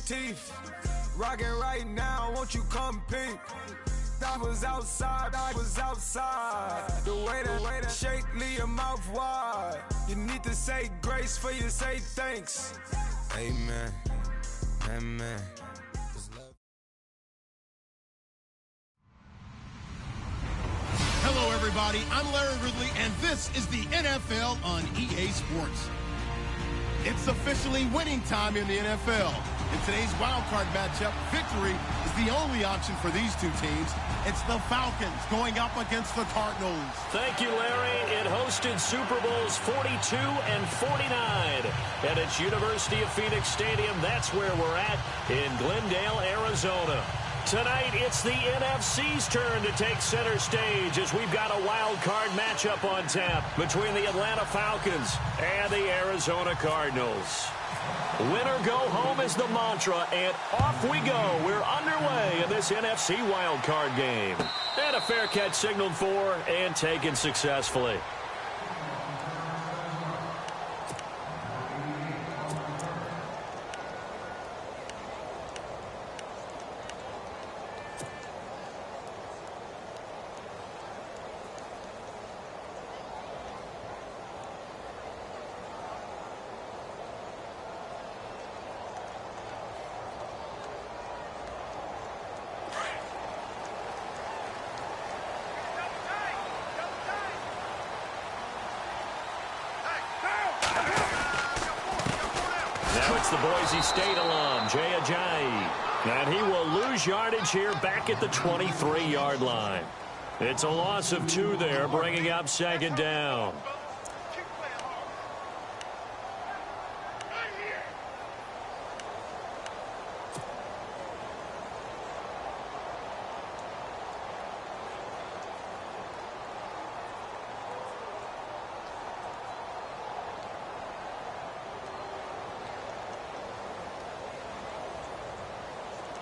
teeth. Rockin' right now, won't you come peep? I was outside. The way that shake, leave your mouth wide. You need to say grace for you say thanks. Amen. Amen. Hello, everybody. I'm Larry Ridley, and this is the NFL on EA Sports. It's officially winning time in the NFL. In today's wildcard matchup, victory is the only option for these two teams. It's the Falcons going up against the Cardinals. Thank you, Larry. It hosted Super Bowls 42 and 49 at its University of Phoenix Stadium. That's where we're at in Glendale, Arizona. Tonight, it's the NFC's turn to take center stage as we've got a wild card matchup on tap between the Atlanta Falcons and the Arizona Cardinals. Win or go home is the mantra, and off we go. We're underway in this NFC wild card game. And a fair catch signaled for and taken successfully. Now it's the Boise State alum, Jay Ajayi. And he will lose yardage here back at the 23-yard line. It's a loss of 2 there, bringing up second down.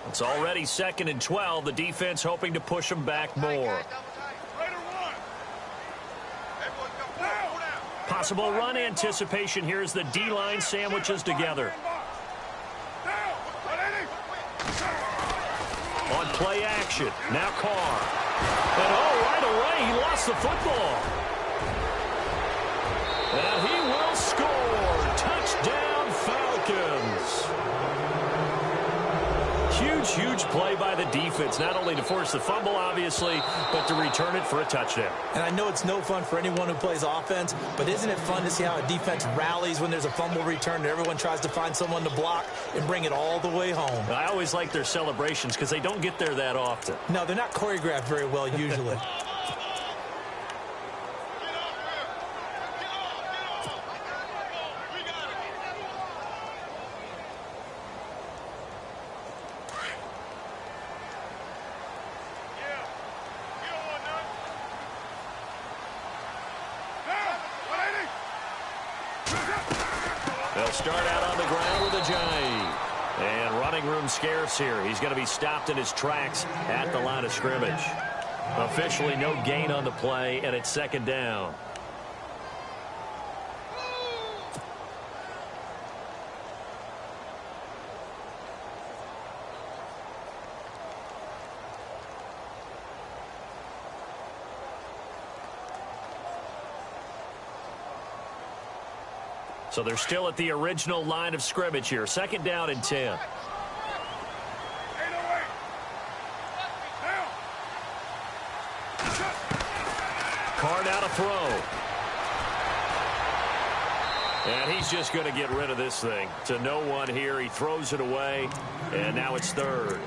It's already 2nd and 12. The defense hoping to push them back more. Possible run anticipation here as the D-line sandwiches together. On play action. Now Carr. And right away he lost the football. And he will score. Touchdown Falcons. Huge play by the defense, not only to force the fumble, obviously, but to return it for a touchdown. And I know it's no fun for anyone who plays offense, but isn't it fun to see how a defense rallies when there's a fumble return and everyone tries to find someone to block and bring it all the way home? I always like their celebrations because they don't get there that often. No, they're not choreographed very well usually. They'll start out on the ground with Ajayi. And running room scarce here. He's going to be stopped in his tracks at the line of scrimmage. Officially no gain on the play, and it's second down. So they're still at the original line of scrimmage here. Second down and 10. Carr now to throw. And he's just going to get rid of this thing. To no one here. He throws it away. And now it's third.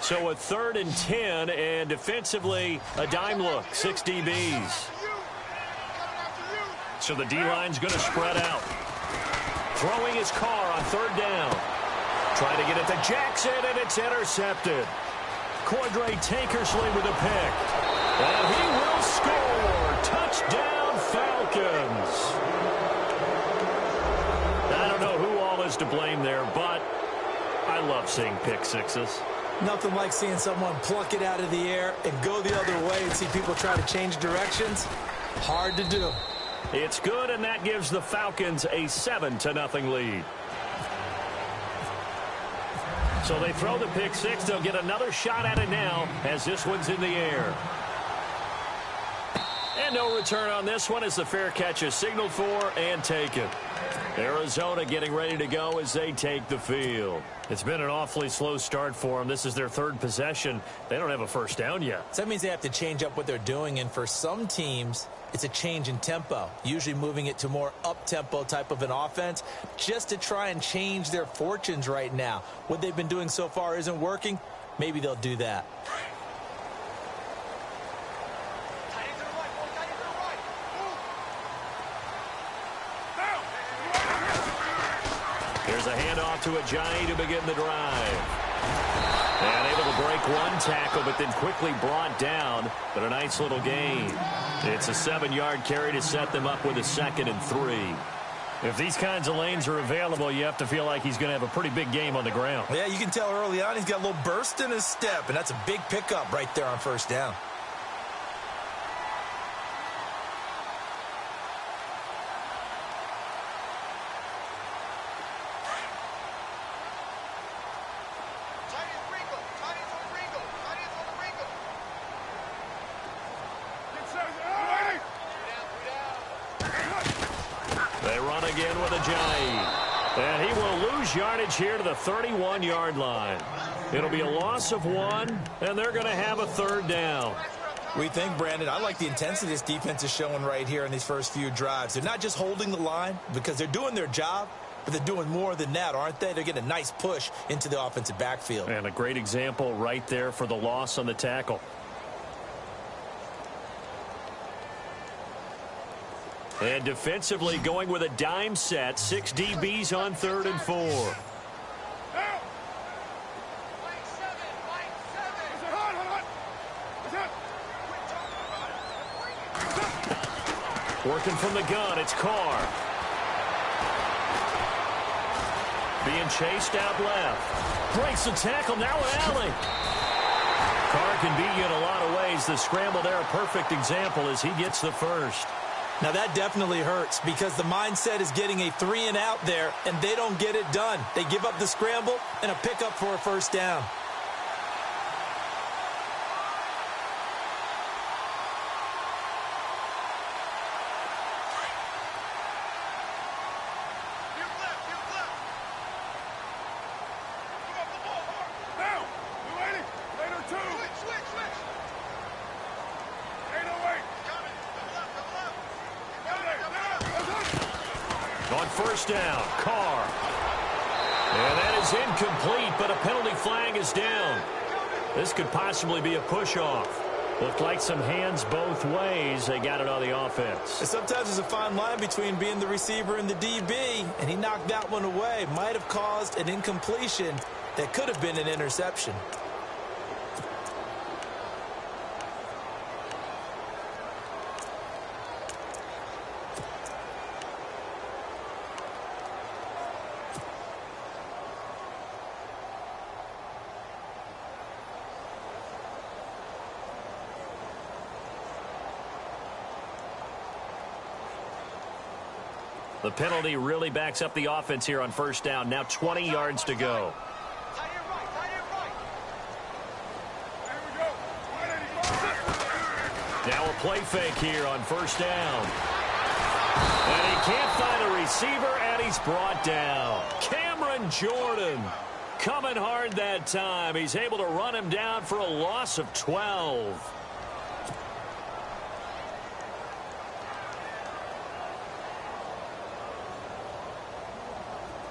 So a 3rd and 10, and defensively, a dime look, 6 DBs. So the D-line's going to spread out. Throwing his Carr on 3rd down. Trying to get it to Jackson, and it's intercepted. Cordray Tankersley with a pick. And he will score. to blame there, but I love seeing pick sixes. Nothing like seeing someone pluck it out of the air and go the other way and see people try to change directions. Hard to do. It's good, and that gives the Falcons a 7-0 lead. So they throw the pick six. They'll get another shot at it now as this one's in the air. And no return on this one as the fair catch is signaled for and taken. Arizona getting ready to go as they take the field. It's been an awfully slow start for them. This is their third possession. They don't have a first down yet. So that means they have to change up what they're doing, and for some teams, it's a change in tempo, usually moving it to more up-tempo type of an offense just to try and change their fortunes right now. What they've been doing so far isn't working. Maybe they'll do that. Here's a handoff to Ajayi to begin the drive. And able to break one tackle, but then quickly brought down. But a nice little gain. It's a 7-yard carry to set them up with a 2nd and 3. If these kinds of lanes are available, you have to feel like he's going to have a pretty big game on the ground. Yeah, you can tell early on he's got a little burst in his step, and that's a big pickup right there on first down. Again with Ajayi. And he will lose yardage here to the 31-yard line. It'll be a loss of 1, and they're going to have a 3rd down. We think, Brandon, I like the intensity this defense is showing right here in these first few drives. They're not just holding the line because they're doing their job, but they're doing more than that, aren't they? They're getting a nice push into the offensive backfield. And a great example right there for the loss on the tackle. And defensively going with a dime set. 6 DBs on 3rd and 4. Working from the gun, it's Carr. Being chased out left. Breaks the tackle, now an alley. Carr can beat you in a lot of ways. The scramble there, a perfect example as he gets the first. Now that definitely hurts because the mindset is getting a 3 and out there, and they don't get it done. They give up the scramble and a pickup for a first down. On first down, Carr. And that is incomplete, but a penalty flag is down. This could possibly be a push-off. Looked like some hands both ways. They got it on the offense. And sometimes there's a fine line between being the receiver and the DB, and he knocked that one away. Might have caused an incompletion that could have been an interception. The penalty really backs up the offense here on first down. Now 20 yards to go. Now a play fake here on first down. And he can't find a receiver, and he's brought down. Cameron Jordan coming hard that time. He's able to run him down for a loss of 12.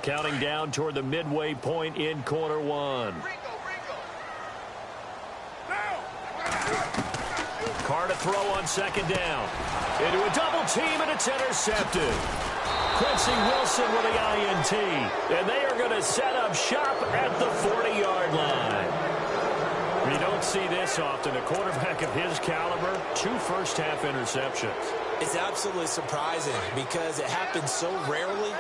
Counting down toward the midway point in quarter one. Carr to throw on second down. Into a double team, and it's intercepted. Quincy Wilson with the INT. And they are going to set up shop at the 40-yard line. You don't see this often. A quarterback of his caliber, 2 first-half interceptions. It's absolutely surprising because it happens so rarely.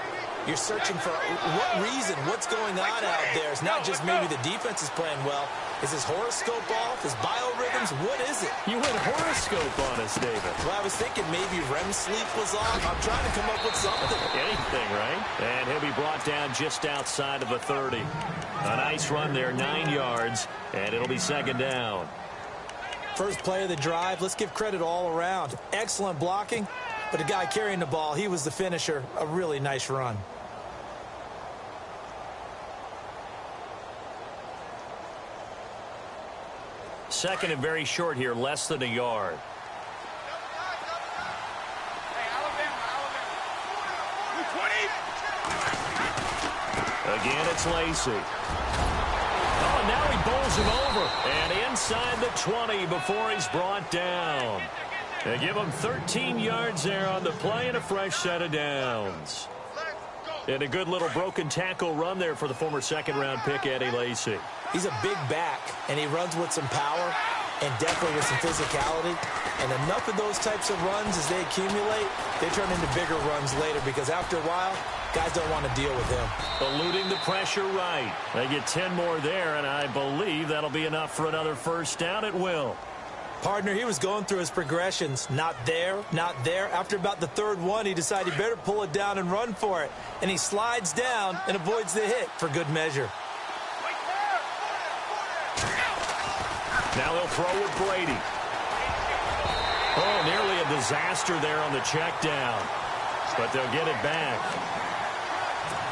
You're searching for what reason, what's going on out there. It's not just maybe the defense is playing well. Is his horoscope off? His biorhythms? What is it? You went horoscope on us, David. Well, I was thinking maybe REM sleep was off. I'm trying to come up with something. Anything, right? And he'll be brought down just outside of the 30. A nice run there, 9 yards, and it'll be second down. First play of the drive. Let's give credit all around. Excellent blocking, but the guy carrying the ball, he was the finisher. A really nice run. Second and very short here, less than a yard. Again, it's Lacy. Oh, now he bowls him over. And inside the 20 before he's brought down. They give him 13 yards there on the play and a fresh set of downs. And a good little broken tackle run there for the former second-round pick, Eddie Lacy. He's a big back, and he runs with some power and definitely with some physicality. And enough of those types of runs, as they accumulate, they turn into bigger runs later because after a while, guys don't want to deal with him. Eluding the pressure right. They get 10 more there, and I believe that'll be enough for another first down at will. Partner, he was going through his progressions. Not there, not there. After about the third one, he decided he better pull it down and run for it. And he slides down and avoids the hit for good measure. Now they'll throw with Brady. Oh, nearly a disaster there on the check down. But they'll get it back.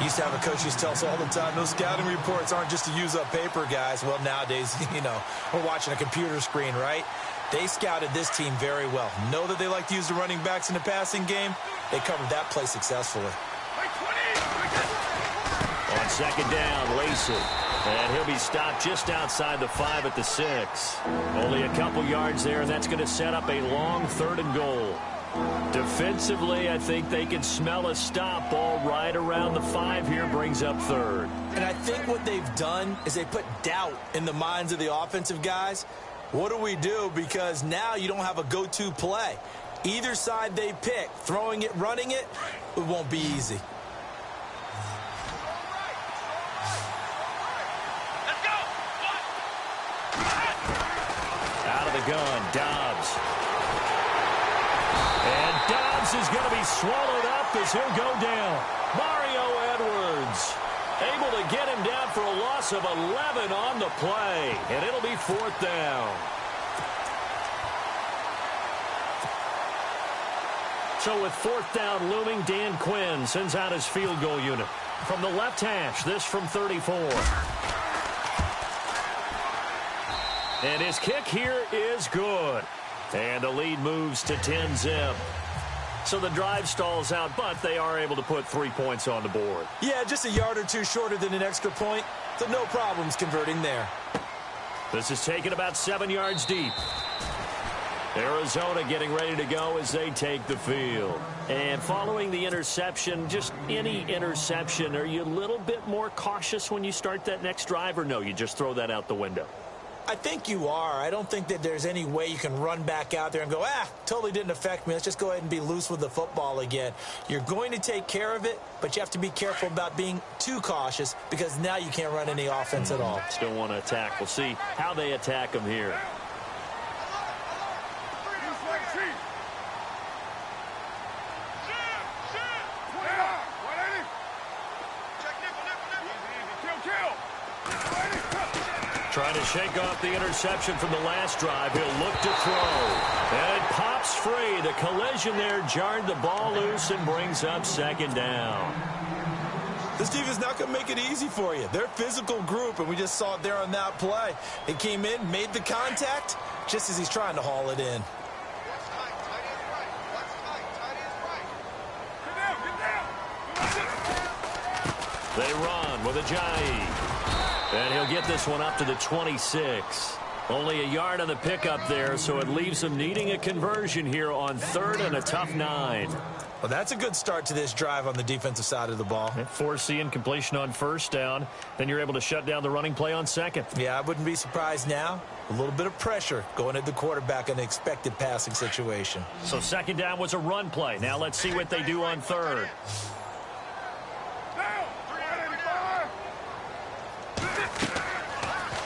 Used to have a coach used to tell us all the time, those scouting reports aren't just to use up paper, guys. Well, nowadays, you know, we're watching a computer screen, right? They scouted this team very well. Know that they like to use the running backs in the passing game. They covered that play successfully. On second down, Lacy. And he'll be stopped just outside the 5 at the 6. Only a couple yards there, and that's going to set up a long 3rd and goal. Defensively, I think they can smell a stop ball right around the 5 here, brings up 3rd. And I think what they've done is they put doubt in the minds of the offensive guys. What do we do? Because now you don't have a go-to play. Either side they pick, throwing it, running it, it won't be easy. Out of the gun, Dobbs. And Dobbs is going to be swallowed up as he'll go down. Mario Edwards able to get him down for a loss of 11 on the play. And it'll be 4th down. So with 4th down looming, Dan Quinn sends out his field goal unit. From the left hash, this from 34. And his kick here is good. And the lead moves to 10-zip. So the drive stalls out, but they are able to put 3 points on the board. Yeah, just a yard or two shorter than an extra point, so no problems converting there. This is taken about 7 yards deep. Arizona getting ready to go as they take the field. And following the interception, just any interception, are you a little bit more cautious when you start that next drive, or no, you just throw that out the window? I think you are. I don't think that there's any way you can run back out there and go, totally didn't affect me. Let's just go ahead and be loose with the football again. You're going to take care of it, but you have to be careful about being too cautious because now you can't run any offense at all. Still want to attack. We'll see how they attack them here. Trying to shake off the interception from the last drive. He'll look to throw. And it pops free. The collision there jarred the ball loose and brings up 2nd down. This team is not going to make it easy for you. They're a physical group, and we just saw it there on that play. It came in, made the contact, just as he's trying to haul it in. They run with Ajayi. And he'll get this one up to the 26. Only a yard on the pickup there, so it leaves them needing a conversion here on 3rd and a tough 9. Well, that's a good start to this drive on the defensive side of the ball. Forcing completion on 1st down. Then you're able to shut down the running play on 2nd. Yeah, I wouldn't be surprised now. A little bit of pressure going at the quarterback in an expected passing situation. So 2nd down was a run play. Now let's see what they do on 3rd.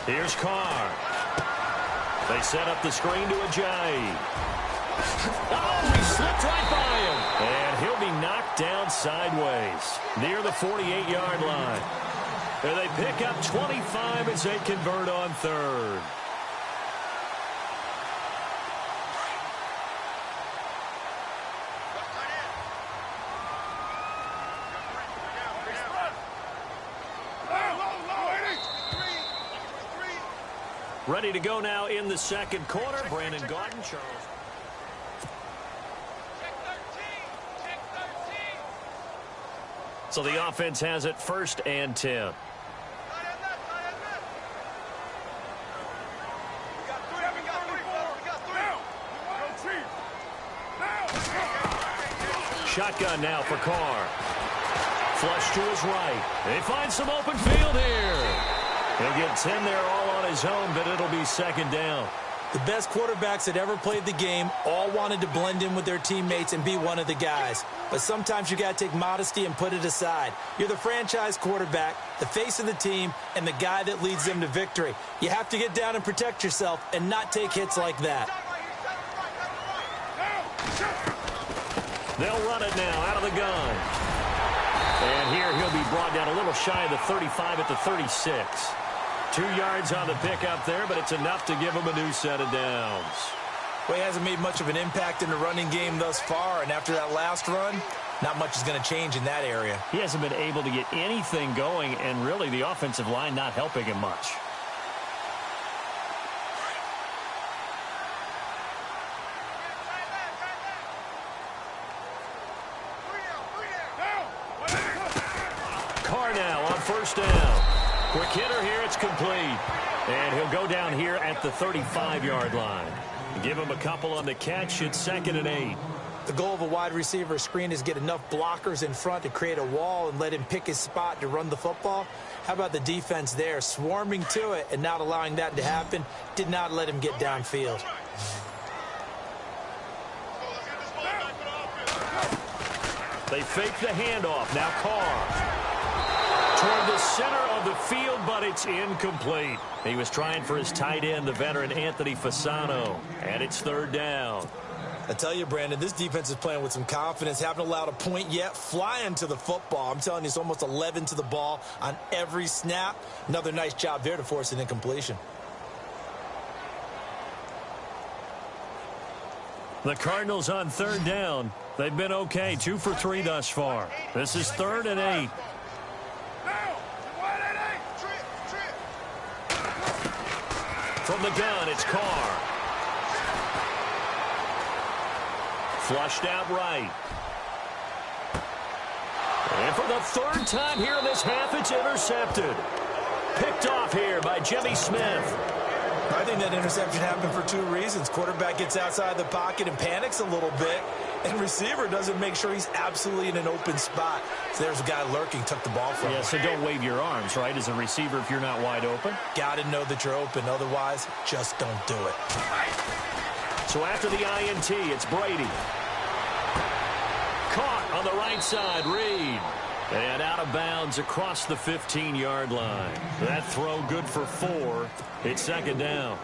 Here's Carr. They set up the screen to Ajayi. Oh, he slipped right by him. And he'll be knocked down sideways near the 48-yard line. And they pick up 25 as they convert on 3rd. Ready to go now in the 2nd quarter. Brandon Gaudin, Charles. So the offense has it 1st and 10. Shotgun now for Carr. Flush to his right. They find some open field here. He'll get 10 there all on his own, but it'll be 2nd down. The best quarterbacks that ever played the game all wanted to blend in with their teammates and be one of the guys. But sometimes you got to take modesty and put it aside. You're the franchise quarterback, the face of the team, and the guy that leads them to victory. You have to get down and protect yourself and not take hits like that. They'll run it now out of the gun. And here he'll be brought down a little shy of the 35 at the 36. 2 yards on the pickup there, but it's enough to give him a new set of downs. Well, he hasn't made much of an impact in the running game thus far, and after that last run, not much is going to change in that area. He hasn't been able to get anything going, and really the offensive line not helping him much. Carr now on 1st down. Quick hitter here, it's complete. And he'll go down here at the 35-yard line. Give him a couple on the catch. It's 2nd and 8. The goal of a wide receiver screen is get enough blockers in front to create a wall and let him pick his spot to run the football. How about the defense there, swarming to it and not allowing that to happen? Did not let him get downfield. They fake the handoff. Now Carr. Toward the center of the field, but it's incomplete. He was trying for his tight end, the veteran Anthony Fasano, and it's 3rd down. I tell you, Brandon, this defense is playing with some confidence. Haven't allowed a point yet. Flying to the football. I'm telling you, it's almost 11 to the ball on every snap. Another nice job there to force an incompletion. The Cardinals on 3rd down. They've been okay, 2 for 3 thus far. This is 3rd and 8. From the gun, it's Carr. Flushed out right. And for the 3rd time here in this half, it's intercepted. Picked off here by Jimmy Smith. I think that interception happened for 2 reasons. Quarterback gets outside the pocket and panics a little bit, and receiver doesn't make sure he's absolutely in an open spot. So there's a guy lurking, took the ball from him. Yeah, so don't wave your arms, right, as a receiver if you're not wide open. Got to know that you're open. Otherwise, just don't do it. So after the INT, it's Brady. Caught on the right side, Reed. And out of bounds across the 15-yard line. That throw good for 4. It's 2nd down.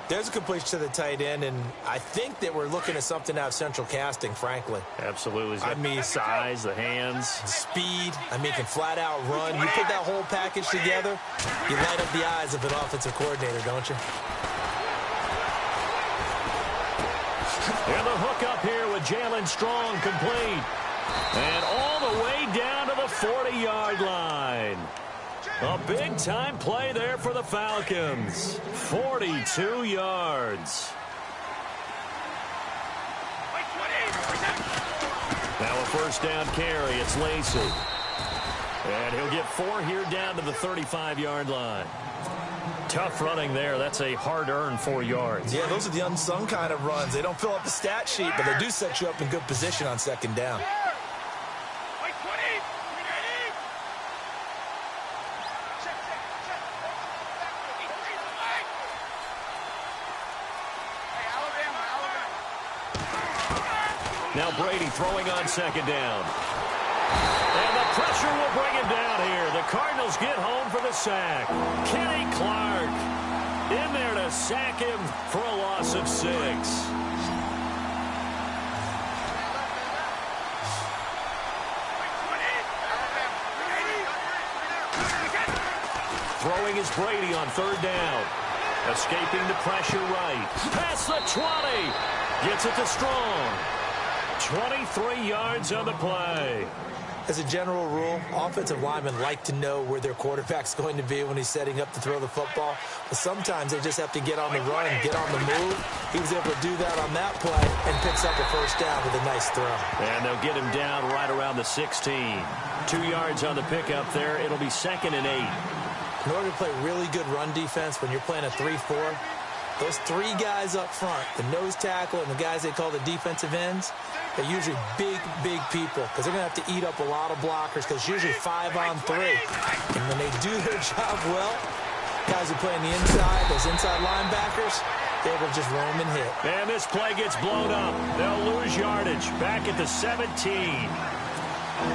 There's a completion to the tight end, and I think that we're looking at something out of central casting, frankly. Absolutely. I mean, size, the hands. Speed. I mean, can flat out run. You put that whole package together, you light up the eyes of an offensive coordinator, don't you? And the hook up here with Jalen Strong complete. And all the way down to the 40-yard line. A big-time play there for the Falcons. 42 yards. Now a 1st down carry. It's Lacy. And he'll get 4 here down to the 35-yard line. Tough running there. That's a hard-earned 4 yards. Yeah, those are the unsung kind of runs. They don't fill up the stat sheet, but they do set you up in good position on second down. Now Brady throwing on second down. And the pressure will bring him down here. The Cardinals get home for the sack. Kenny Clark in there to sack him for a loss of 6. Throwing is Brady on third down. Escaping the pressure right. Past the 20. Gets it to Strong. 23 yards on the play. As a general rule, offensive linemen like to know where their quarterback's going to be when he's setting up to throw the football. But sometimes they just have to get on the run and get on the move. He was able to do that on that play and picks up a first down with a nice throw. And they'll get him down right around the 16. 2 yards on the pickup there. It'll be 2nd and 8. In order to play really good run defense when you're playing a 3-4, those 3 guys up front, the nose tackle and the guys they call the defensive ends, they're usually big people because they're going to have to eat up a lot of blockers because it's usually 5-on-3. And when they do their job well, guys who play on the inside, those inside linebackers, they're able to just roam and hit. And this play gets blown up. They'll lose yardage back at the 17.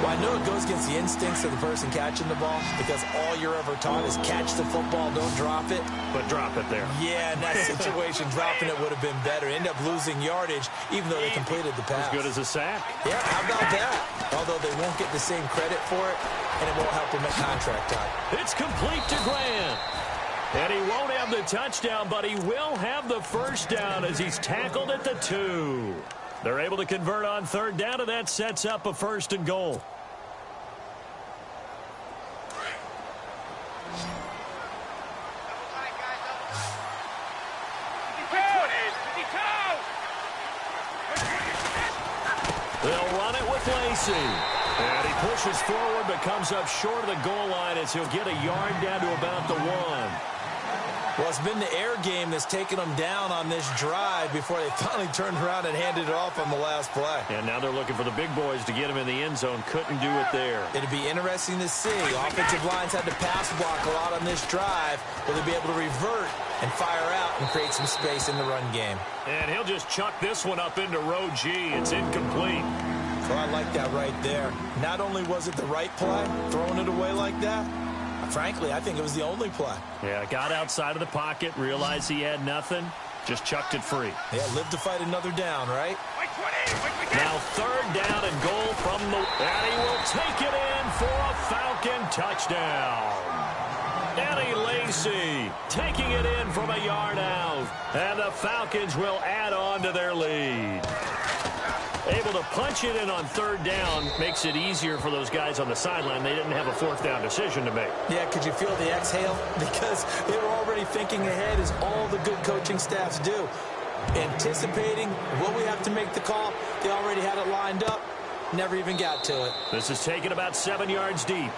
Well, I know it goes against the instincts of the person catching the ball because all you're ever taught is catch the football, don't drop it. But drop it there. Yeah, in that situation, dropping it would have been better. End up losing yardage even though they completed the pass. As good as a sack. Yeah, how about that? Although they won't get the same credit for it, and it won't help them at contract time. It's complete to Grant. And he won't have the touchdown, but he will have the first down as he's tackled at the 2. They're able to convert on third down, and that sets up a 1st and goal. They'll run it with Lacey. And he pushes forward but comes up short of the goal line as he'll get a yard down to about the 1. Well, it's been the air game that's taken them down on this drive before they finally turned around and handed it off on the last play. And now they're looking for the big boys to get him in the end zone. Couldn't do it there. It'd be interesting to see. Offensive lines had to pass block a lot on this drive. Will they be able to revert and fire out and create some space in the run game? And he'll just chuck this one up into row G. It's incomplete. So I like that right there. Not only was it the right play, throwing it away like that, frankly, I think it was the only play. Yeah, got outside of the pocket, realized he had nothing, just chucked it free. Yeah, live to fight another down, right? Now third down and goal from the... And he will take it in for a Falcon touchdown. Eddie Lacy taking it in from a yard out. And the Falcons will add on to their lead. Able to punch it in on third down makes it easier for those guys on the sideline. They didn't have a 4th down decision to make. Yeah, could you feel the exhale? Because they were already thinking ahead, as all the good coaching staffs do. Anticipating, will we have to make the call? They already had it lined up. Never even got to it. This is taken about 7 yards deep.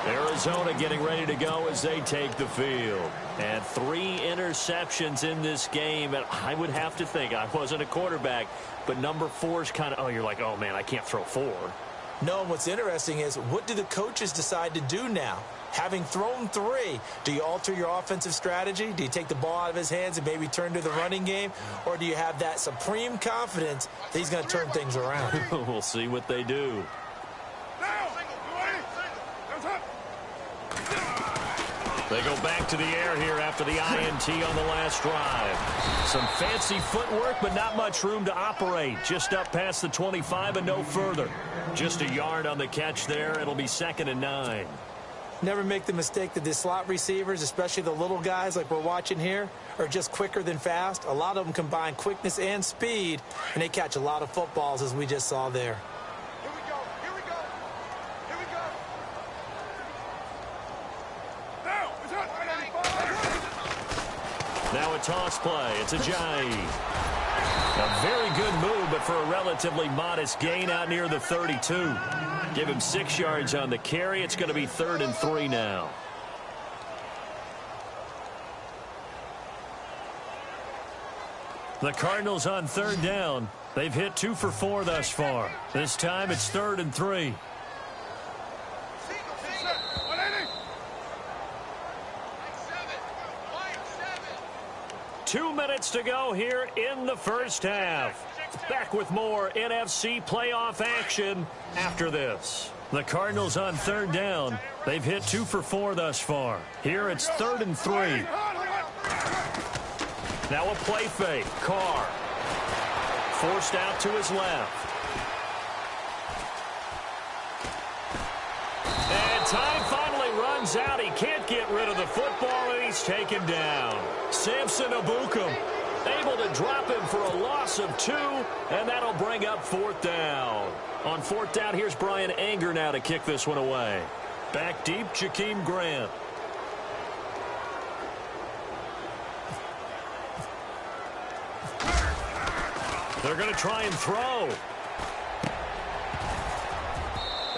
Arizona getting ready to go as they take the field. And 3 interceptions in this game. And I would have to think, I wasn't a quarterback, but number 4 is kind of, oh, you're like, oh, man, I can't throw 4. No, what's interesting is, what do the coaches decide to do now? Having thrown 3, do you alter your offensive strategy? Do you take the ball out of his hands and maybe turn to the running game? Or do you have that supreme confidence that he's going to turn things around? We'll see what they do. They go back to the air here after the INT on the last drive. Some fancy footwork, but not much room to operate. Just up past the 25 and no further. Just a yard on the catch there. It'll be 2nd and 9. Never make the mistake that the slot receivers, especially the little guys like we're watching here, are just quicker than fast. A lot of them combine quickness and speed, and they catch a lot of footballs, as we just saw there. Now a toss play. It's Ajayi. A very good move, but for a relatively modest gain out near the 32. Give him 6 yards on the carry. It's going to be 3rd and 3 now. The Cardinals on third down. They've hit 2 for 4 thus far. This time it's 3rd and 3. Two minutes to go here in the first half. Back with more NFC playoff action after this. The Cardinals on third down. They've hit 2 for 4 thus far. Here it's 3rd and 3. Now a play fake. Carr forced out to his left. And time finally runs out. He can't get rid of the football, and he's taken down. Samson Abukum able to drop him for a loss of 2, and that'll bring up 4th down. On 4th down, here's Brian Anger now to kick this one away. Back deep, Jakeem Grant. They're going to try and throw.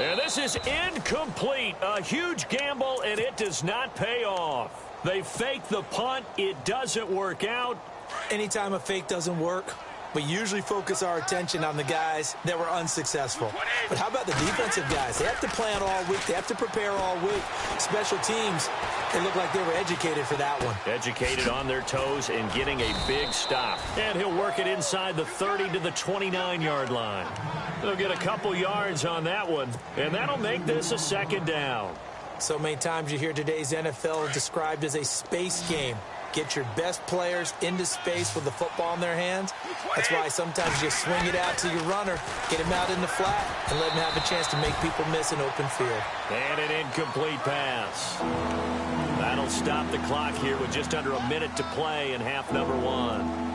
And this is incomplete. A huge gamble, and it does not pay off. They fake the punt. It doesn't work out. Anytime a fake doesn't work, we usually focus our attention on the guys that were unsuccessful. But how about the defensive guys? They have to plan all week. They have to prepare all week. Special teams, they look like they were educated for that one. Educated on their toes and getting a big stop. And he'll work it inside the 30 to the 29-yard line. They'll get a couple yards on that one, and that'll make this a 2nd down. So many times you hear today's NFL described as a space game. Get your best players into space with the football in their hands. That's why sometimes you swing it out to your runner, get him out in the flat, and let him have a chance to make people miss an open field. And an incomplete pass. That'll stop the clock here with just under a minute to play in half number 1.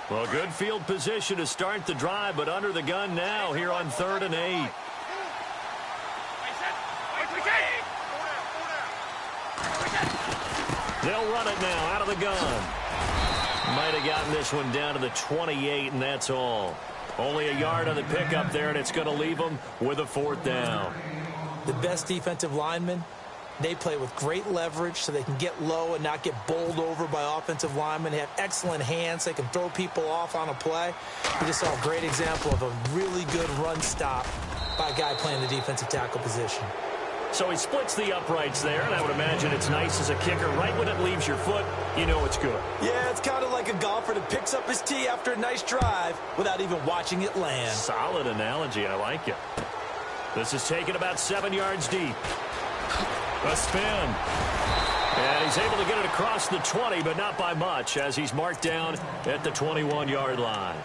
Well, good field position to start the drive, but under the gun now here on 3rd and 8. They'll run it now out of the gun. Might have gotten this one down to the 28, and that's all. Only a yard on the pickup there, and it's going to leave them with a 4th down. The best defensive linemen, they play with great leverage so they can get low and not get bowled over by offensive linemen. They have excellent hands. They can throw people off on a play. We just saw a great example of a really good run stop by a guy playing the defensive tackle position. So he splits the uprights there, and I would imagine it's nice as a kicker. Right when it leaves your foot, you know it's good. Yeah, it's kind of like a golfer that picks up his tee after a nice drive without even watching it land. Solid analogy. I like it. This is taken about 7 yards deep. A spin. And he's able to get it across the 20, but not by much, as he's marked down at the 21-yard line.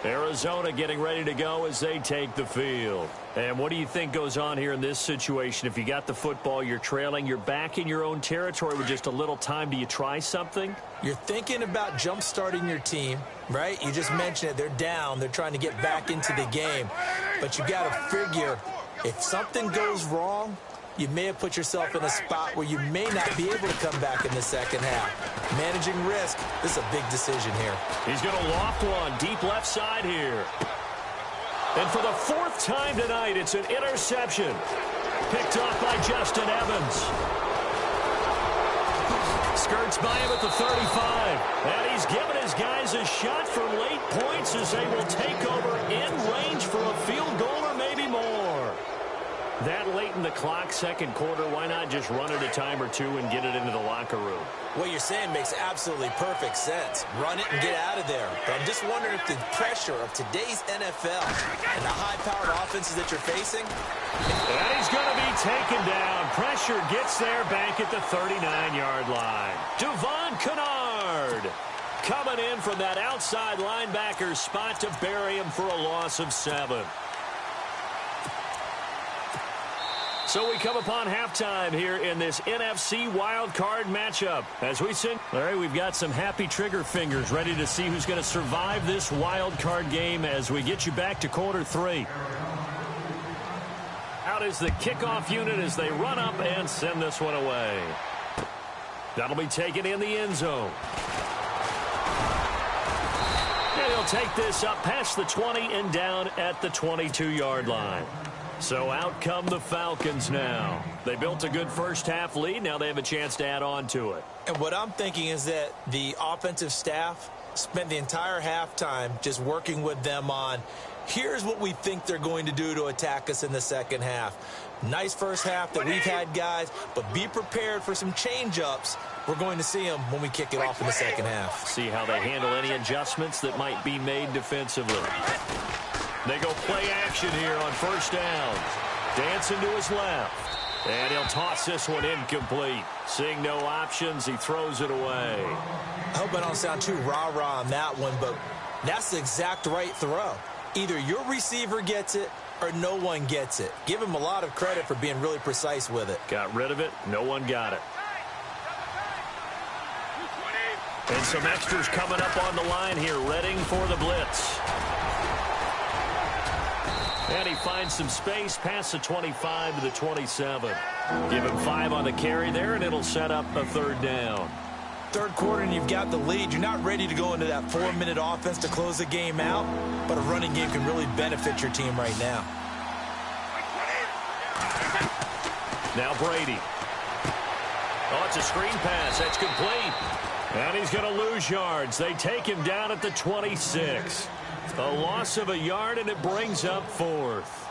Arizona getting ready to go as they take the field. And what do you think goes on here in this situation? If you got the football, you're trailing, you're back in your own territory with just a little time. Do you try something? You're thinking about jump-starting your team, right? You just mentioned it. They're down. They're trying to get back into the game. But you got to figure, if something goes wrong, you may have put yourself in a spot where you may not be able to come back in the second half. Managing risk, this is a big decision here. He's going to loft one deep left side here. And for the 4th time tonight, it's an interception. Picked off by Justin Evans. Skirts by him at the 35. And he's given his guys a shot for late points as they will take over in range for a field goal or maybe more. That late in the clock, 2nd quarter, why not just run it a time or two and get it into the locker room? What you're saying makes absolutely perfect sense. Run it and get out of there. But I'm just wondering if the pressure of today's NFL and the high-powered offenses that you're facing. And he's going to be taken down. Pressure gets there back at the 39-yard line. Devon Kennard coming in from that outside linebacker spot to bury him for a loss of 7. So we come upon halftime here in this NFC wild card matchup. As we sing, Larry, we've got some happy trigger fingers ready to see who's going to survive this wild card game as we get you back to quarter 3. Out is the kickoff unit as they run up and send this one away. That'll be taken in the end zone. And he'll take this up past the 20 and down at the 22-yard line. So out come the Falcons now. They built a good first-half lead. Now they have a chance to add on to it. And what I'm thinking is that the offensive staff spent the entire halftime just working with them on, here's what we think they're going to do to attack us in the second half. Nice first half that we've had, guys, but be prepared for some change-ups. We're going to see them when we kick it off in the second half. See how they handle any adjustments that might be made defensively. They go play action here on first down. Dancing to his left. And he'll toss this one incomplete. Seeing no options, he throws it away. I hope I don't sound too rah-rah on that one, but that's the exact right throw. Either your receiver gets it or no one gets it. Give him a lot of credit for being really precise with it. Got rid of it. No one got it. And some extras coming up on the line here, readying for the blitz. And he finds some space past the 25 to the 27. Give him 5 on the carry there, and it'll set up a third down. Third quarter, and you've got the lead. You're not ready to go into that 4-minute offense to close the game out, but a running game can really benefit your team right now. Now Brady. Oh, it's a screen pass. That's complete. And he's going to lose yards. They take him down at the 26. A loss of a yard, and it brings up 4th.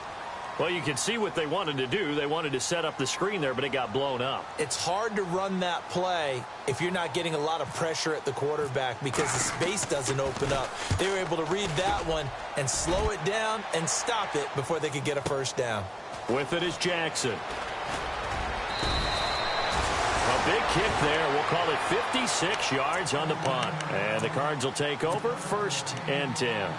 Well, you can see what they wanted to do. They wanted to set up the screen there, but it got blown up. It's hard to run that play if you're not getting a lot of pressure at the quarterback because the space doesn't open up. They were able to read that one and slow it down and stop it before they could get a first down. With it is Jackson. A big kick there. We'll call it 56 yards on the punt. And the Cards will take over 1st and 10.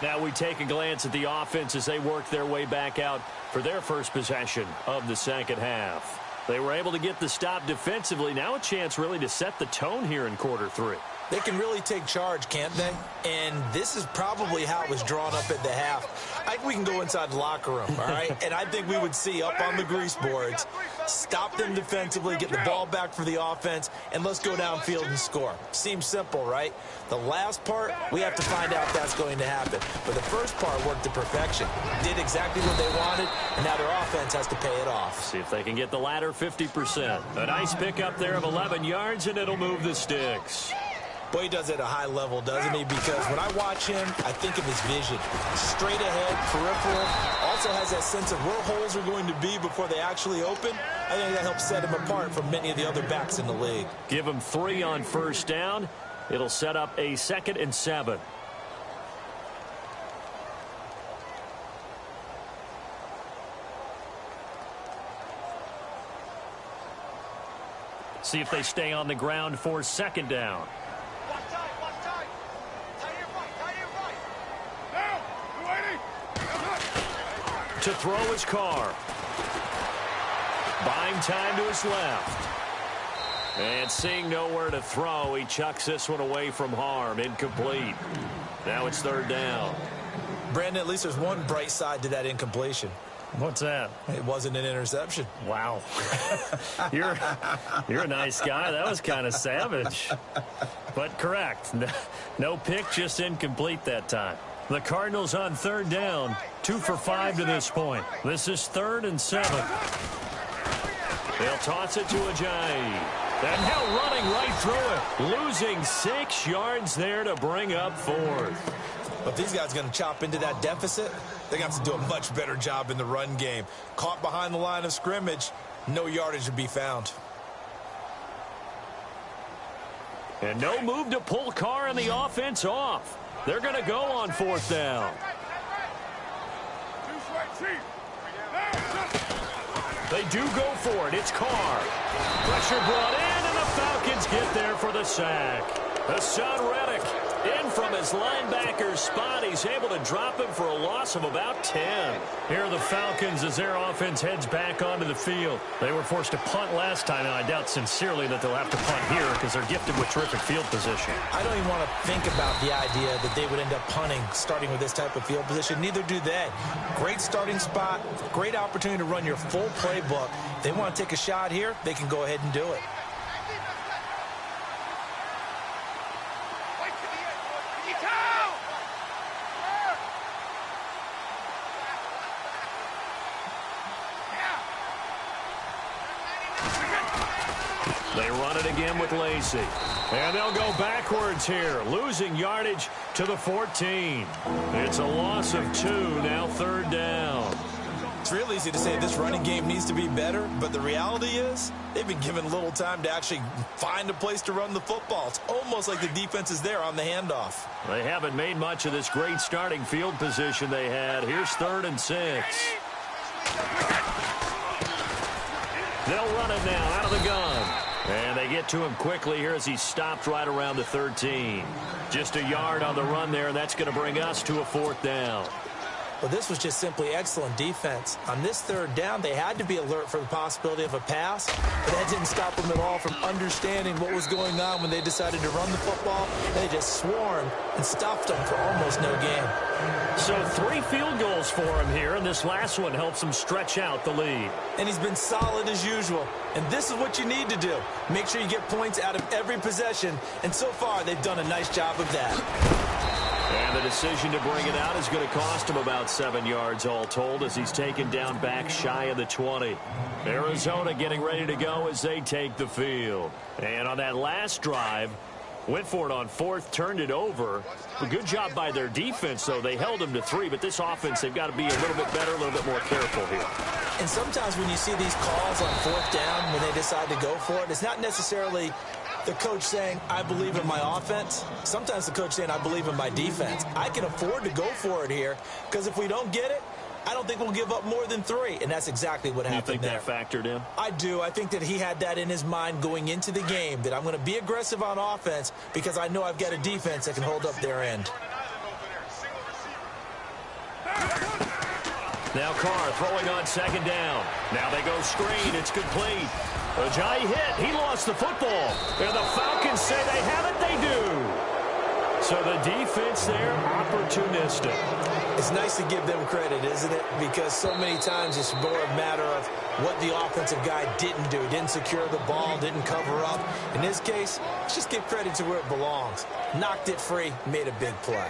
Now we take a glance at the offense as they work their way back out for their first possession of the second half. They were able to get the stop defensively. Now a chance really to set the tone here in quarter 3. They can really take charge, can't they? And this is probably how it was drawn up at the half. I think we can go inside the locker room, all right? And I think we would see up on the grease boards, stop them defensively, get the ball back for the offense, and let's go downfield and score. Seems simple, right? The last part, we have to find out if that's going to happen. But the first part worked to perfection. Did exactly what they wanted, and now their offense has to pay it off. See if they can get the latter 50%. A nice pickup there of 11 yards, and it'll move the sticks. Boy, he does it at a high level, doesn't he? Because when I watch him, I think of his vision. Straight ahead, peripheral. Also has that sense of where holes are going to be before they actually open. I think that helps set him apart from many of the other backs in the league. Give him 3 on first down. It'll set up a 2nd and 7. See if they stay on the ground for 2nd down. To throw his Carr. Buying time to his left. And seeing nowhere to throw, he chucks this one away from harm. Incomplete. Now it's 3rd down. Brandon, at least there's one bright side to that incompletion. What's that? It wasn't an interception. Wow. You're a nice guy. That was kind of savage. But correct. No pick, just incomplete that time. The Cardinals on 3rd down. 2 for 5 to this point. This is 3rd and 7. They'll toss it to Ajayi. And now running right through it. Losing 6 yards there to bring up 4th. But these guys are going to chop into that deficit. They're going to have to do a much better job in the run game. Caught behind the line of scrimmage, no yardage to be found. And no move to pull Carr and the offense off. They're going to go on 4th down. They do go for it. It's Carr. Pressure brought in, and the Falcons get there for the sack. Hassan Reddick in from his linebacker's spot. He's able to drop him for a loss of about 10. Here are the Falcons as their offense heads back onto the field. They were forced to punt last time, and I doubt sincerely that they'll have to punt here because they're gifted with terrific field position. I don't even want to think about the idea that they would end up punting starting with this type of field position. Neither do they. Great starting spot, great opportunity to run your full playbook. If they want to take a shot here, they can go ahead and do it. run it again with Lacey. And they'll go backwards here, losing yardage to the 14. It's a loss of 2, now 3rd down. It's real easy to say this running game needs to be better, but the reality is they've been given little time to actually find a place to run the football. It's almost like the defense is there on the handoff. They haven't made much of this great starting field position they had. Here's 3rd and 6. They'll run it now out of the gun. And they get to him quickly here as he stopped right around the 13. Just a yard on the run there, and that's going to bring us to a 4th down. Well, this was just simply excellent defense. On this 3rd down, they had to be alert for the possibility of a pass, but that didn't stop them at all from understanding what was going on when they decided to run the football. They just swarmed and stuffed them for almost no gain. So 3 field goals for him here, and this last one helps him stretch out the lead. And he's been solid as usual. And this is what you need to do. Make sure you get points out of every possession, and so far they've done a nice job of that. And the decision to bring it out is going to cost him about 7 yards all told as he's taken down back shy of the 20. Arizona getting ready to go as they take the field. And on that last drive, went for it on 4th, turned it over. A good job by their defense, though. They held them to 3, but this offense, they've got to be a little bit better, a little bit more careful here. And sometimes when you see these calls on 4th down, when they decide to go for it, it's not necessarily the coach saying, I believe in my offense. Sometimes the coach saying, I believe in my defense. I can afford to go for it here because if we don't get it, I don't think we'll give up more than 3. And that's exactly what happened there. You think that factored in? I do. I think that he had that in his mind going into the game, that I'm going to be aggressive on offense because I know I've got a defense that can hold up their end. Now Carr throwing on 2nd down. Now they go screen. It's complete. Ajayi hit. He lost the football. And the Falcons say they have it. They do. So the defense there, opportunistic. It's nice to give them credit, isn't it? Because so many times it's more a matter of what the offensive guy didn't do. Didn't secure the ball, didn't cover up. In this case, let's just give credit to where it belongs. Knocked it free, made a big play.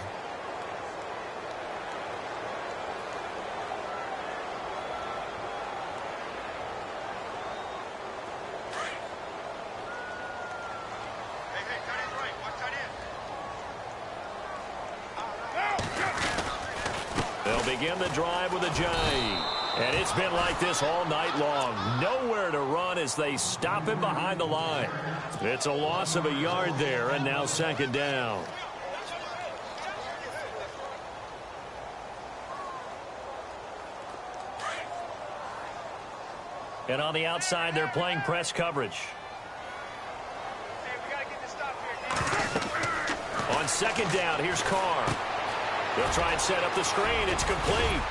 Begin the drive with Ajayi. And it's been like this all night long. Nowhere to run as they stop him behind the line. It's a loss of a yard there, and now 2nd down. And on the outside, they're playing press coverage. On 2nd down, here's Carr. They'll try and set up the screen. It's complete.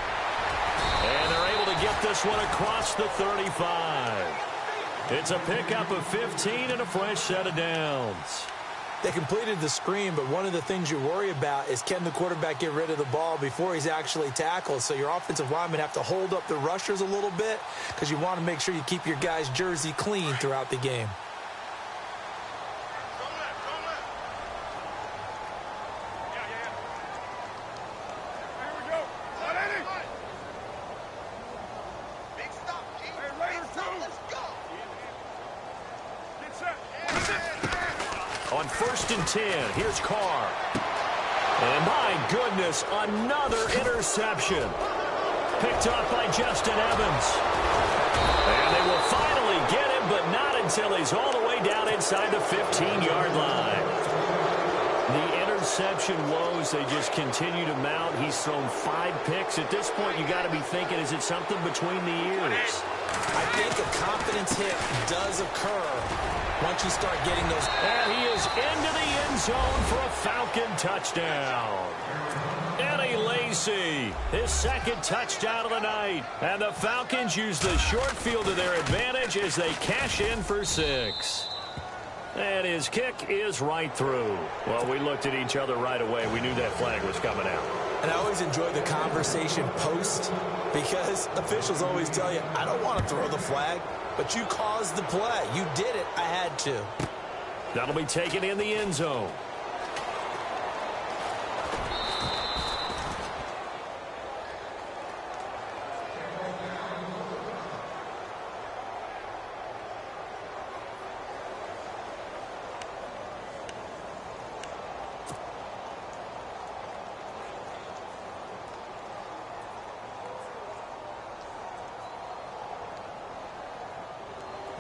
And they're able to get this one across the 35. It's a pickup of 15 and a fresh set of downs. They completed the screen, but one of the things you worry about is can the quarterback get rid of the ball before he's actually tackled? So your offensive linemen have to hold up the rushers a little bit because you want to make sure you keep your guy's jersey clean throughout the game. On 1st and 10, here's Carr. And my goodness, another interception. Picked off by Justin Evans. And they will finally get him, but not until he's all the way down inside the 15-yard line. The interception woes, they just continue to mount. He's thrown 5 picks. At this point, you got to be thinking, is it something between the ears? I think a confidence hit does occur once you start getting those. And he is into the end zone for a Falcon touchdown. Eddie Lacy, his 2nd touchdown of the night. And the Falcons use the short field to their advantage as they cash in for 6. And his kick is right through. Well, we looked at each other right away. We knew that flag was coming out. And I always enjoy the conversation post because officials always tell you, I don't want to throw the flag, but you caused the play. You did it. I had to. That'll be taken in the end zone.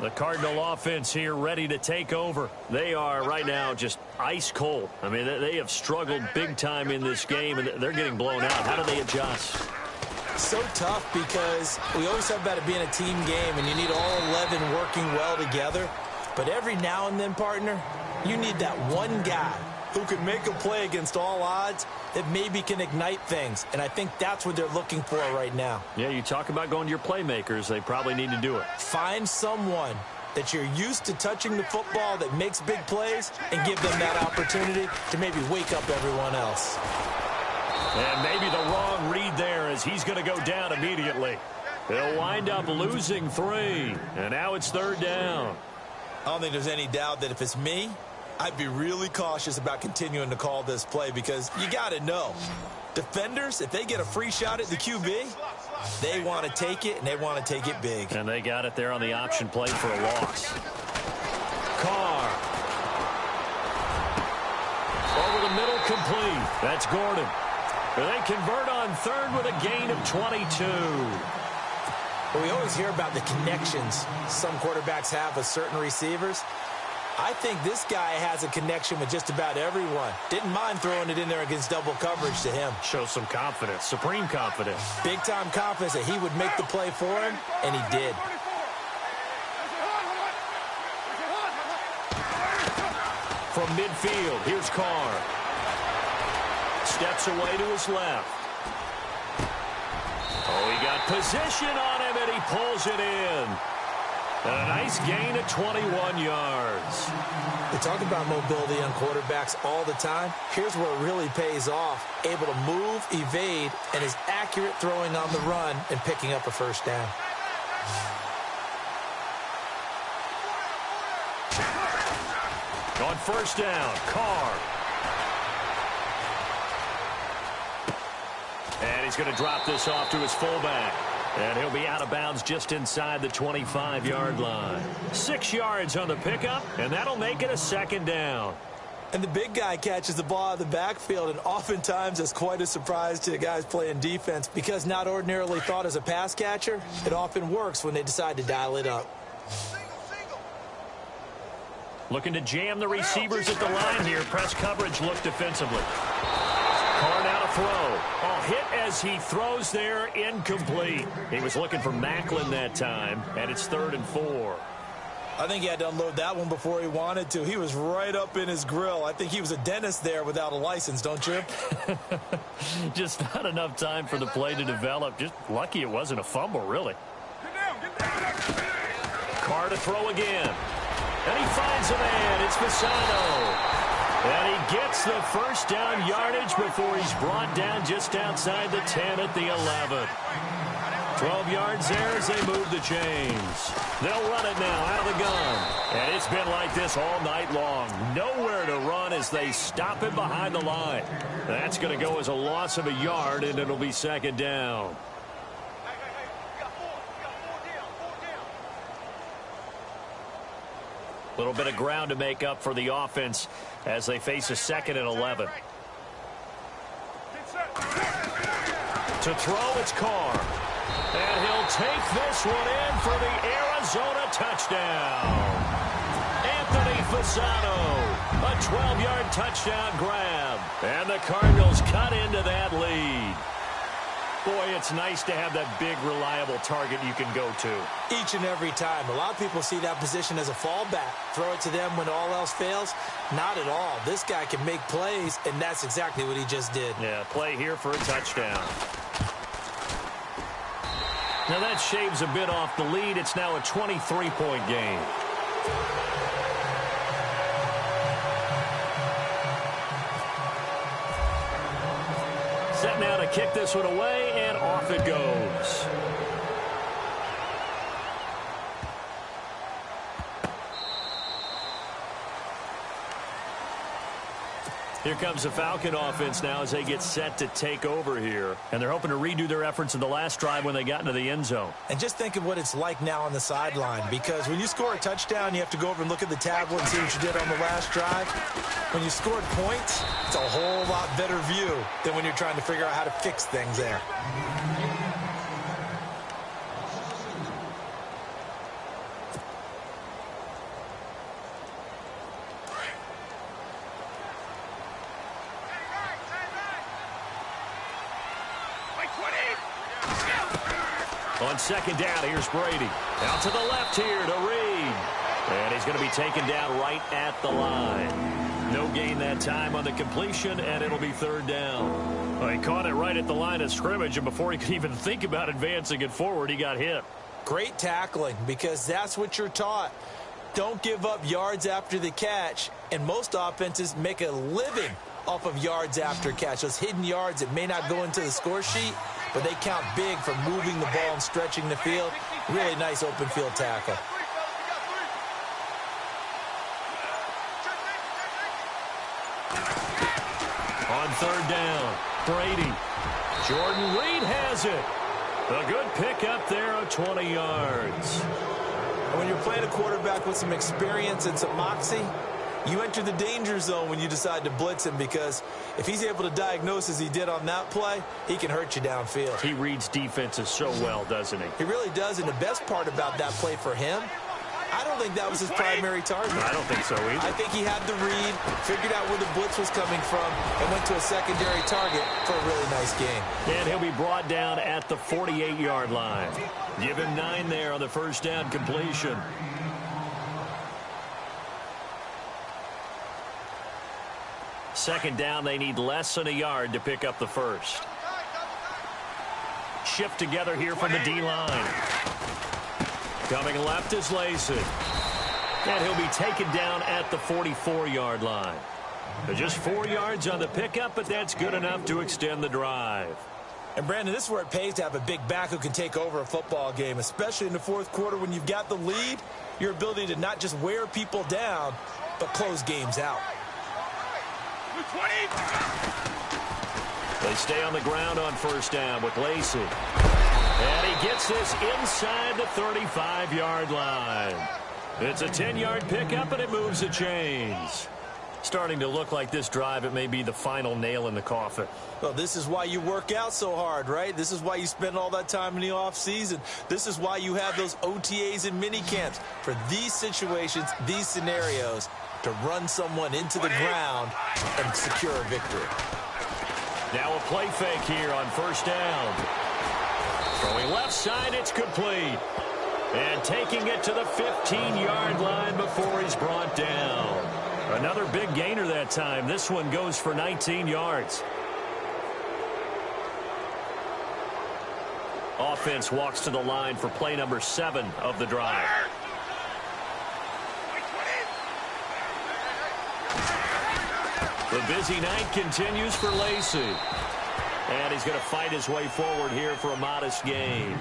The Cardinal offense here ready to take over. They are right now just ice cold. I mean, they have struggled big time in this game, and they're getting blown out. How do they adjust? So tough because we always talk about it being a team game, and you need all 11 working well together. But every now and then, partner, you need that one guy who can make a play against all odds that maybe can ignite things. And I think that's what they're looking for right now. Yeah, you talk about going to your playmakers. They probably need to do it. Find someone that you're used to touching the football that makes big plays and give them that opportunity to maybe wake up everyone else. And maybe the wrong read there as he's going to go down immediately. They'll wind up losing 3. And now it's 3rd down. I don't think there's any doubt that if it's me, I'd be really cautious about continuing to call this play because you got to know. Defenders, if they get a free shot at the QB, they want to take it, and they want to take it big. And they got it there on the option play for a loss. Carr. Over the middle, complete. That's Gordon. They convert on 3rd with a gain of 22. Well, we always hear about the connections some quarterbacks have with certain receivers. I think this guy has a connection with just about everyone. Didn't mind throwing it in there against double coverage to him. Shows some confidence, supreme confidence. Big-time confidence that he would make the play for him, and he did. From midfield, here's Carr. Steps away to his left. Oh, he got position on him, and he pulls it in. And a nice gain of 21 yards. They talk about mobility on quarterbacks all the time. Here's where it really pays off. Able to move, evade, and is accurate throwing on the run and picking up a first down. On 1st down, Carr. And he's going to drop this off to his fullback. And he'll be out of bounds just inside the 25-yard line. 6 yards on the pickup, and that'll make it a 2nd down. And the big guy catches the ball out of the backfield, and oftentimes it's quite a surprise to the guys playing defense because not ordinarily thought as a pass catcher, it often works when they decide to dial it up. Looking to jam the receivers at the line here. Press coverage look defensively. Carr now to throw. Oh, hit as he throws there, incomplete. He was looking for Macklin that time, and it's 3rd and 4. I think he had to unload that one before he wanted to. He was right up in his grill. I think he was a dentist there without a license, don't you? Just not enough time for the play to develop. Just lucky it wasn't a fumble, really. Carr to throw again. And he finds a man. It's Fasano. And he gets the first down yardage before he's brought down just outside the 10 at the 11. 12 yards there as they move the chains. They'll run it now out of the gun. And it's been like this all night long. Nowhere to run as they stop him behind the line. That's going to go as a loss of a yard, and it'll be 2nd down. A little bit of ground to make up for the offense as they face a 2nd and 11. To throw, it's Carr. And he'll take this one in for the Arizona touchdown. Anthony Fasano, a 12-yard touchdown grab. And the Cardinals cut into that lead. Boy, it's nice to have that big, reliable target you can go to. Each and every time. A lot of people see that position as a fallback. Throw it to them when all else fails. Not at all. This guy can make plays, and that's exactly what he just did. Yeah, play here for a touchdown. Now that shaves a bit off the lead. It's now a 23-point game. Set now to kick this one away, and off it goes. Here comes the Falcon offense now as they get set to take over here. And they're hoping to redo their efforts in the last drive when they got into the end zone. And just think of what it's like now on the sideline, because when you score a touchdown, you have to go over and look at the tablet and see what you did on the last drive. When you scored points, it's a whole lot better view than when you're trying to figure out how to fix things there. On second down, here's Brady. Out to the left here to Reed. And he's going to be taken down right at the line. No gain that time on the completion, and it'll be third down. Well, he caught it right at the line of scrimmage, and before he could even think about advancing it forward, he got hit. Great tackling, because that's what you're taught. Don't give up yards after the catch, and most offenses make a living off of yards after catch. Those hidden yards that may not go into the score sheet, but they count big for moving the ball and stretching the field. Really nice open field tackle. On third down, Brady. Jordan Reed has it. A good pickup there of 20 yards. When you're playing a quarterback with some experience and some moxie, you enter the danger zone when you decide to blitz him, because if he's able to diagnose as he did on that play, he can hurt you downfield. He reads defenses so well, doesn't he? He really does, and the best part about that play for him, I don't think that was his primary target. I don't think so either. I think he had the read, figured out where the blitz was coming from, and went to a secondary target for a really nice game. And he'll be brought down at the 48-yard line. Give him 9 there on the first down completion. Second down, they need less than a yard to pick up the first. Shift together here from the D-line. Coming left is Lacey. And he'll be taken down at the 44-yard line. Just 4 yards on the pickup, but that's good enough to extend the drive. And, Brandon, this is where it pays to have a big back who can take over a football game, especially in the fourth quarter when you've got the lead. Your ability to not just wear people down, but close games out. They stay on the ground on first down with Lacey. And he gets this inside the 35-yard line. It's a 10-yard pickup, and it moves the chains. Starting to look like this drive, it may be the final nail in the coffin. Well, this is why you work out so hard, right? This is why you spend all that time in the offseason. This is why you have those OTAs and mini camps. For these situations, these scenarios, to run someone into the ground and secure a victory. Now a play fake here on first down. Throwing left side, it's complete. And taking it to the 15-yard line before he's brought down. Another big gainer that time. This one goes for 19 yards. Offense walks to the line for play number 7 of the drive. The busy night continues for Lacey. And he's going to fight his way forward here for a modest gain.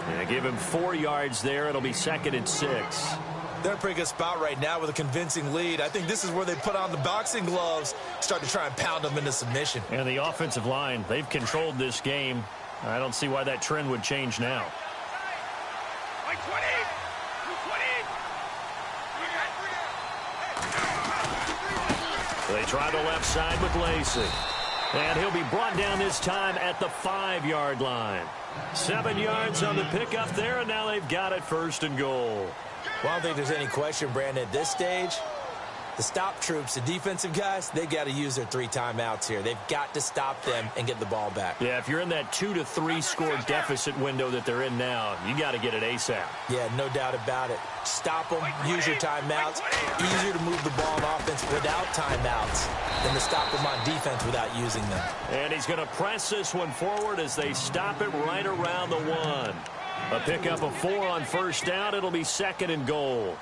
And give him 4 yards there. It'll be 2nd and 6. They're in a pretty good spot right now with a convincing lead. I think this is where they put on the boxing gloves, start to try and pound them into submission. And the offensive line, they've controlled this game. I don't see why that trend would change now. They try the left side with Lacey. And he'll be brought down this time at the 5-yard line. 7 yards on the pickup there, and now they've got it 1st and goal. Well, I don't think there's any question, Brandon, at this stage, the stop troops, the defensive guys, they've got to use their 3 timeouts here. They've got to stop them and get the ball back. Yeah, if you're in that 2 to 3 score deficit window that they're in now, you got to get it ASAP. Yeah, no doubt about it. Stop them, use your timeouts. Easier to move the ball on offense without timeouts than to stop them on defense without using them. And he's going to press this one forward as they stop it right around the 1. A pickup of 4 on first down. It'll be 2nd and goal.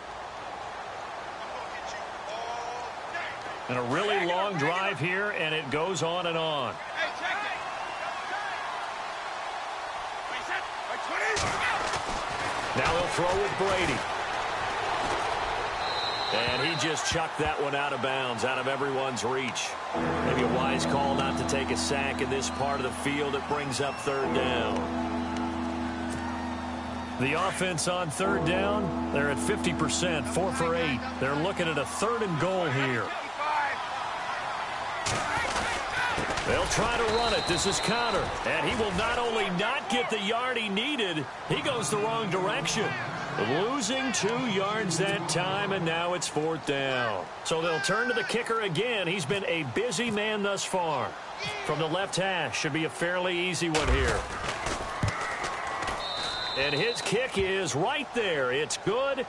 And a really long drive here, and it goes on and on. Now he'll throw with Brady. And he just chucked that one out of bounds, out of everyone's reach. Maybe a wise call not to take a sack in this part of the field. It brings up 3rd down. The offense on 3rd down, they're at 50%, 4 for 8. They're looking at a 3rd and goal here. They'll try to run it. This is Connor. And he will not only not get the yard he needed, he goes the wrong direction. Losing 2 yards that time, and now it's 4th down. So they'll turn to the kicker again. He's been a busy man thus far. From the left hash, should be a fairly easy one here. And his kick is right there. It's good,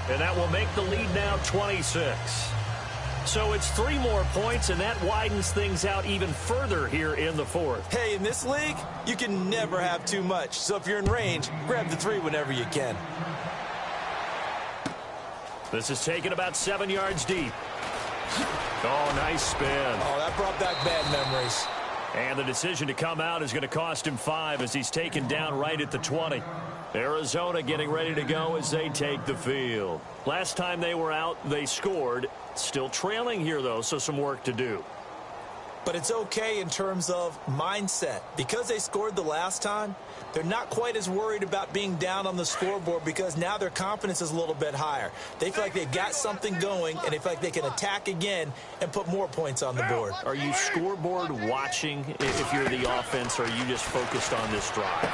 and that will make the lead now 26. So it's 3 more points, and that widens things out even further here in the fourth. Hey, in this league, you can never have too much. So if you're in range, grab the 3 whenever you can. This is taken about 7 yards deep. Oh, nice spin. Oh, that brought back bad memories. And the decision to come out is going to cost him 5 as he's taken down right at the 20. Arizona getting ready to go as they take the field. Last time they were out, they scored. Still trailing here, though, so some work to do. But it's okay in terms of mindset. Because they scored the last time, they're not quite as worried about being down on the scoreboard because now their confidence is a little bit higher. They feel like they've got something going, and they feel like they can attack again and put more points on the board. Are you scoreboard watching if you're the offense, or are you just focused on this drive?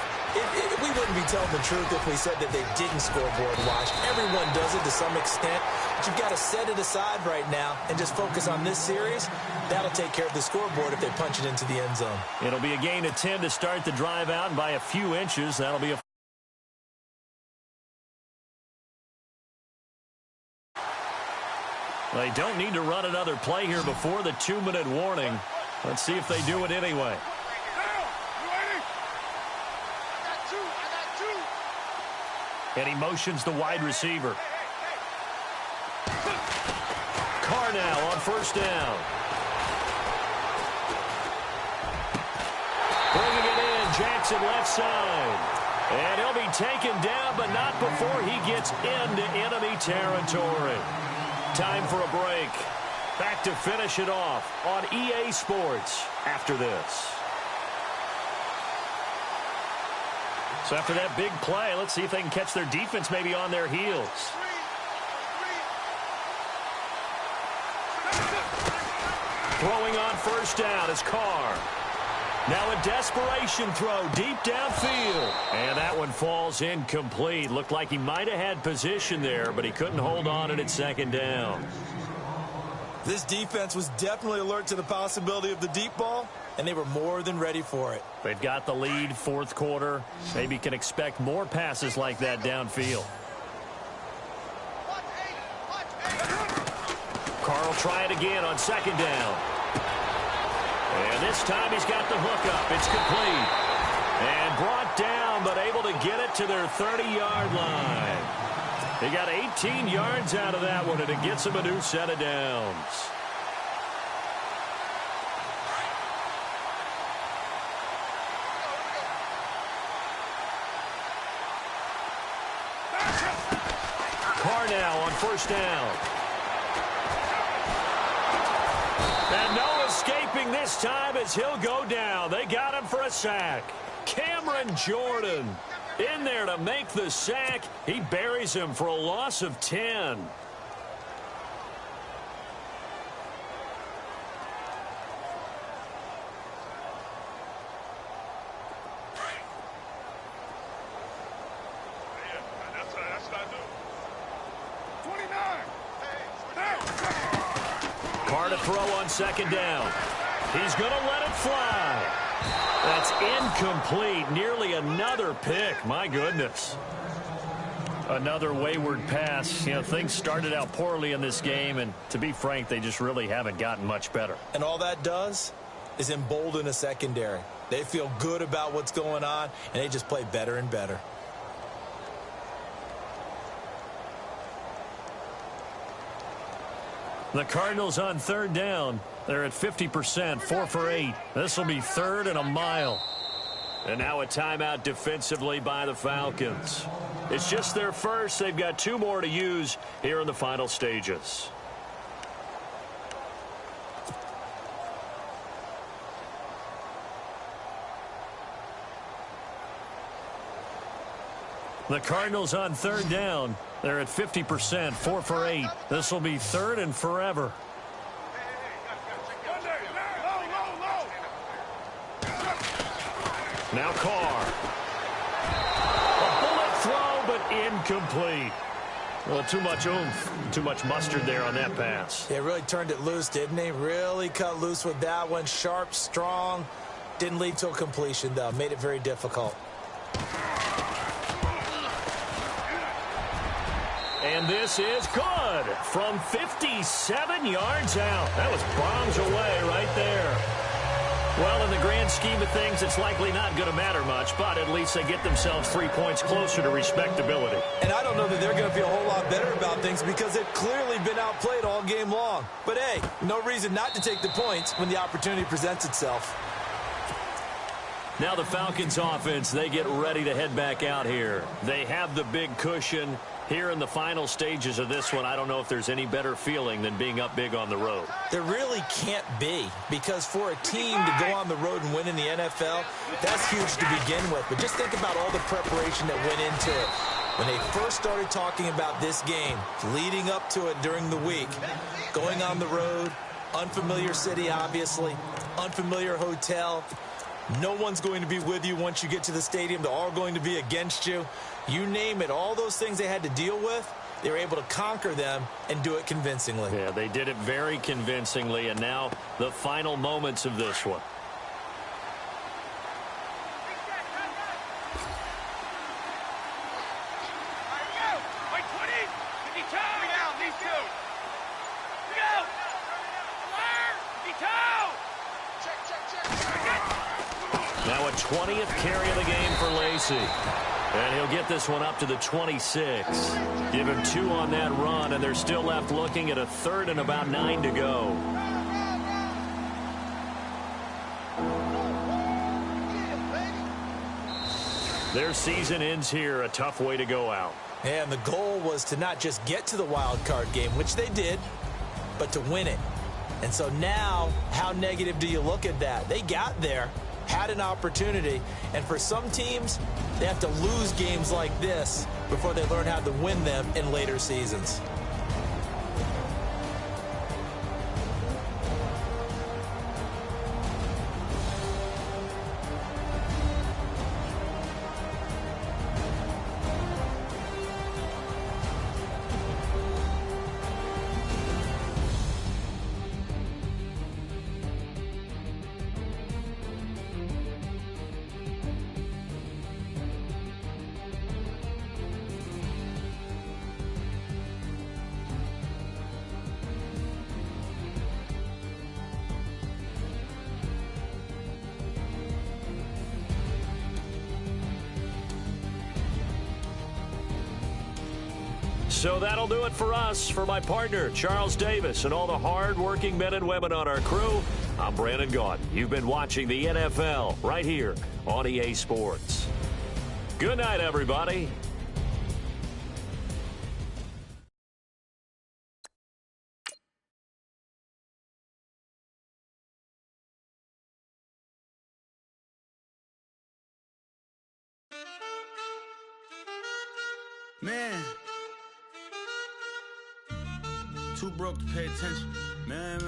We wouldn't be telling the truth if we said that they didn't scoreboard watch. Everyone does it to some extent. But you've got to set it aside right now and just focus on this series. That'll take care of the scoreboard if they punch it into the end zone. It'll be a gain of 10 to start the drive out, and by a few inches, that'll be a... They don't need to run another play here before the 2-minute warning. Let's see if they do it anyway. And he motions the wide receiver. Carr now on first down. Bringing it in, Jackson left side. And he'll be taken down, but not before he gets into enemy territory. Time for a break. Back to finish it off on EA Sports after this. So after that big play, let's see if they can catch their defense maybe on their heels. Throwing on first down is Carr. Now a desperation throw deep downfield. And that one falls incomplete. Looked like he might have had position there, but he couldn't hold on at second down. This defense was definitely alert to the possibility of the deep ball, and they were more than ready for it. They've got the lead, fourth quarter. Maybe can expect more passes like that downfield. Carr will try it again on second down. And this time he's got the hook up. It's complete. And brought down, but able to get it to their 30-yard line. They got 18 yards out of that one, and it gets them a new set of downs. Carr now on first down. And no escaping this time as he'll go down. They got him for a sack. Cameron Jordan in there to make the sack. He buries him for a loss of 10. Carr to throw on second down. He's going to let it fly. That's incomplete. Nearly another pick. My goodness. Another wayward pass. You know, things started out poorly in this game, and to be frank, they just really haven't gotten much better. And all that does is embolden a secondary. They feel good about what's going on, and they just play better and better. The Cardinals on third down. They're at 50%, 4 for 8. This will be third and a mile. And now a timeout defensively by the Falcons. It's just their first. They've got 2 more to use here in the final stages. The Cardinals on third down. They're at 50%, 4 for 8. This will be third and forever. Now Carr. A bullet throw, but incomplete. Well, too much oomph, too much mustard there on that pass. They really turned it loose, didn't they? Really cut loose with that one. Sharp, strong. Didn't lead to a completion, though. Made it very difficult. And this is good from 57 yards out. That was bombs away right there. Well, in the grand scheme of things, it's likely not going to matter much, but at least they get themselves 3 points closer to respectability. And I don't know that they're going to feel a whole lot better about things because they've clearly been outplayed all game long. But, hey, no reason not to take the points when the opportunity presents itself. Now the Falcons offense, they get ready to head back out here. They have the big cushion. Here in the final stages of this one, I don't know if there's any better feeling than being up big on the road. There really can't be, because for a team to go on the road and win in the NFL, that's huge to begin with. But just think about all the preparation that went into it. When they first started talking about this game, leading up to it during the week, going on the road, unfamiliar city, obviously, unfamiliar hotel. No one's going to be with you once you get to the stadium. They're all going to be against you. You name it, all those things they had to deal with, they were able to conquer them and do it convincingly. Yeah, they did it very convincingly, and now the final moments of this one. Now a 20th carry of the game for Lacy. And he'll get this one up to the 26. Give him 2 on that run, and they're still left looking at a 3rd and about 9 to go. Their season ends here. A tough way to go out. And the goal was to not just get to the wild card game, which they did, but to win it. And so now, how negative do you look at that? They got there, had an opportunity, and for some teams, they have to lose games like this before they learn how to win them in later seasons. So that'll do it for us. For my partner, Charles Davis, and all the hard-working men and women on our crew, I'm Brandon Gaudin. You've been watching the NFL right here on EA Sports. Good night, everybody. Man, too broke to pay attention. Man.